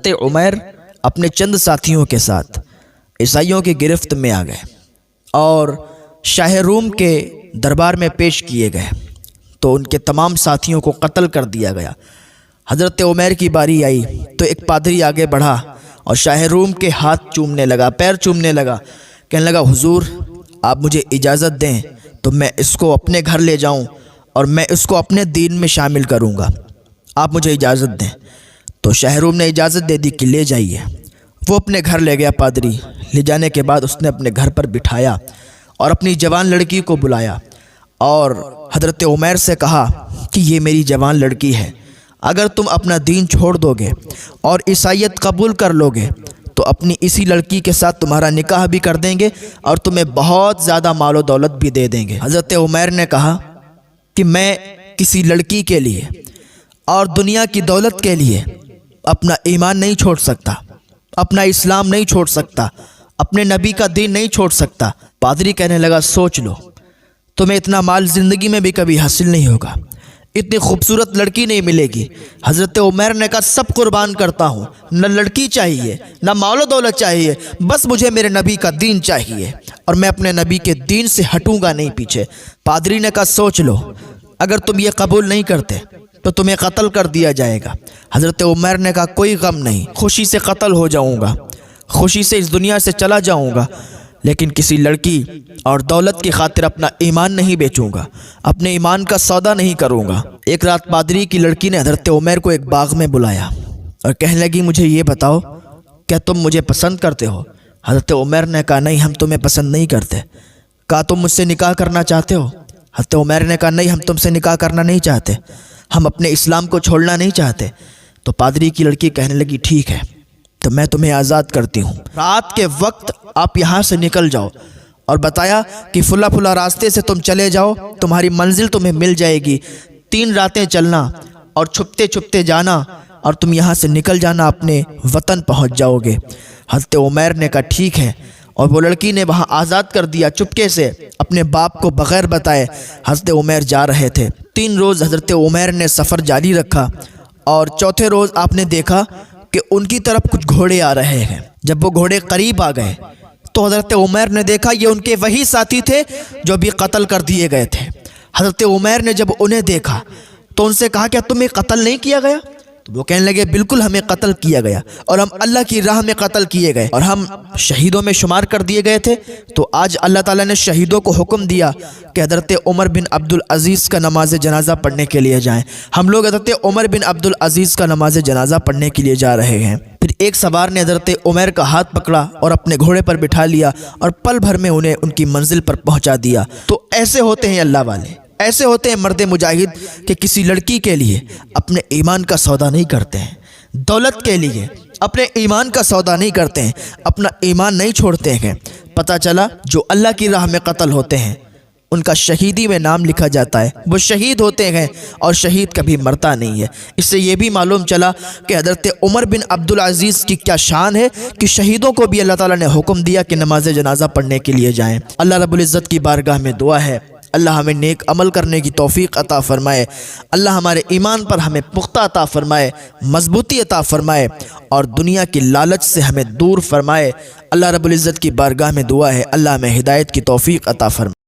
حضرت عمیر اپنے چند ساتھیوں کے ساتھ عیسائیوں کی گرفت میں آ گئے اور شاہ روم کے دربار میں پیش کیے گئے تو ان کے تمام ساتھیوں کو قتل کر دیا گیا۔ حضرت عمیر کی باری آئی تو ایک پادری آگے بڑھا اور شاہ روم کے ہاتھ چومنے لگا، پیر چومنے لگا، کہنے لگا حضور آپ مجھے اجازت دیں تو میں اس کو اپنے گھر لے جاؤں اور میں اس کو اپنے دین میں شامل کروں گا، آپ مجھے اجازت دیں۔ تو شاہ روم نے اجازت دے دی کہ لے جائیے۔ وہ اپنے گھر لے گیا پادری، لے جانے کے بعد اس نے اپنے گھر پر بٹھایا اور اپنی جوان لڑکی کو بلایا اور حضرت عمیر سے کہا کہ یہ میری جوان لڑکی ہے، اگر تم اپنا دین چھوڑ دو گے اور عیسائیت قبول کر لو گے تو اپنی اسی لڑکی کے ساتھ تمہارا نکاح بھی کر دیں گے اور تمہیں بہت زیادہ مال و دولت بھی دے دیں گے۔ حضرت عمیر نے کہا کہ میں کسی لڑکی کے لیے اور دنیا کی دولت کے لیے اپنا ایمان نہیں چھوڑ سکتا، اپنا اسلام نہیں چھوڑ سکتا، اپنے نبی کا دین نہیں چھوڑ سکتا۔ پادری کہنے لگا سوچ لو، تمہیں اتنا مال زندگی میں بھی کبھی حاصل نہیں ہوگا، اتنی خوبصورت لڑکی نہیں ملے گی۔ حضرت عمیر نے کہا سب قربان کرتا ہوں، نہ لڑکی چاہیے نہ مال و دولت چاہیے، بس مجھے میرے نبی کا دین چاہیے اور میں اپنے نبی کے دین سے ہٹوں گا نہیں پیچھے۔ پادری نے کہا سوچ لو، اگر تم یہ قبول نہیں کرتے تو تمہیں قتل کر دیا جائے گا۔ حضرت عمیر نے کہا کوئی غم نہیں، خوشی سے قتل ہو جاؤں گا، خوشی سے اس دنیا سے چلا جاؤں گا، لیکن کسی لڑکی اور دولت کی خاطر اپنا ایمان نہیں بیچوں گا، اپنے ایمان کا سودا نہیں کروں گا۔ ایک رات پادری کی لڑکی نے حضرت عمیر کو ایک باغ میں بلایا اور کہنے لگی مجھے یہ بتاؤ کیا تم مجھے پسند کرتے ہو؟ حضرت عمیر نے کہا نہیں ہم تمہیں پسند نہیں کرتے۔ کہا تم مجھ سے نکاح کرنا چاہتے ہو؟ حضرت عمیر نے کہا نہیں ہم تم سے نکاح کرنا نہیں چاہتے، ہم اپنے اسلام کو چھوڑنا نہیں چاہتے۔ تو پادری کی لڑکی کہنے لگی ٹھیک ہے تو میں تمہیں آزاد کرتی ہوں، رات کے وقت آپ یہاں سے نکل جاؤ، اور بتایا کہ فلاں فلاں راستے سے تم چلے جاؤ، تمہاری منزل تمہیں مل جائے گی، 3 راتیں چلنا اور چھپتے چھپتے جانا اور تم یہاں سے نکل جانا، اپنے وطن پہنچ جاؤ گے۔ حضرت عمیر نے کہا ٹھیک ہے، اور وہ لڑکی نے وہاں آزاد کر دیا، چپکے سے اپنے باپ کو بغیر بتائے حضرت عمیر جا رہے تھے۔ 3 روز حضرت عمیر نے سفر جاری رکھا اور چوتھے روز آپ نے دیکھا کہ ان کی طرف کچھ گھوڑے آ رہے ہیں۔ جب وہ گھوڑے قریب آ گئے تو حضرت عمیر نے دیکھا یہ ان کے وہی ساتھی تھے جو بھی قتل کر دیے گئے تھے۔ حضرت عمیر نے جب انہیں دیکھا تو ان سے کہا کیا تمہیں قتل نہیں کیا گیا؟ تو وہ کہنے لگے بالکل ہمیں قتل کیا گیا اور ہم اللہ کی راہ میں قتل کیے گئے اور ہم شہیدوں میں شمار کر دیے گئے تھے۔ تو آج اللہ تعالیٰ نے شہیدوں کو حکم دیا کہ حضرت عمر بن عبدالعزیز کا نماز جنازہ پڑھنے کے لیے جائیں۔ ہم لوگ حضرت عمر بن عبدالعزیز کا نماز جنازہ پڑھنے کے لیے جا رہے ہیں۔ پھر ایک سوار نے حضرت عمیر کا ہاتھ پکڑا اور اپنے گھوڑے پر بٹھا لیا اور پل بھر میں انہیں ان کی منزل پر پہنچا دیا۔ تو ایسے ہوتے ہیں اللہ والے، ایسے ہوتے ہیں مرد مجاہد کہ کسی لڑکی کے لیے اپنے ایمان کا سودا نہیں کرتے ہیں، دولت کے لیے اپنے ایمان کا سودا نہیں کرتے ہیں، اپنا ایمان نہیں چھوڑتے ہیں۔ پتہ چلا جو اللہ کی راہ میں قتل ہوتے ہیں ان کا شہیدی میں نام لکھا جاتا ہے، وہ شہید ہوتے ہیں اور شہید کبھی مرتا نہیں ہے۔ اس سے یہ بھی معلوم چلا کہ حضرت عمر بن عبدالعزیز کی کیا شان ہے کہ شہیدوں کو بھی اللہ تعالیٰ نے حکم دیا کہ نماز جنازہ پڑھنے کے لیے جائیں۔ اللہ رب العزت کی بارگاہ میں دعا ہے اللہ ہمیں نیک عمل کرنے کی توفیق عطا فرمائے، اللہ ہمارے ایمان پر ہمیں پختہ عطا فرمائے، مضبوطی عطا فرمائے اور دنیا کی لالچ سے ہمیں دور فرمائے۔ اللہ رب العزت کی بارگاہ میں دعا ہے اللہ ہمیں ہدایت کی توفیق عطا فرمائے۔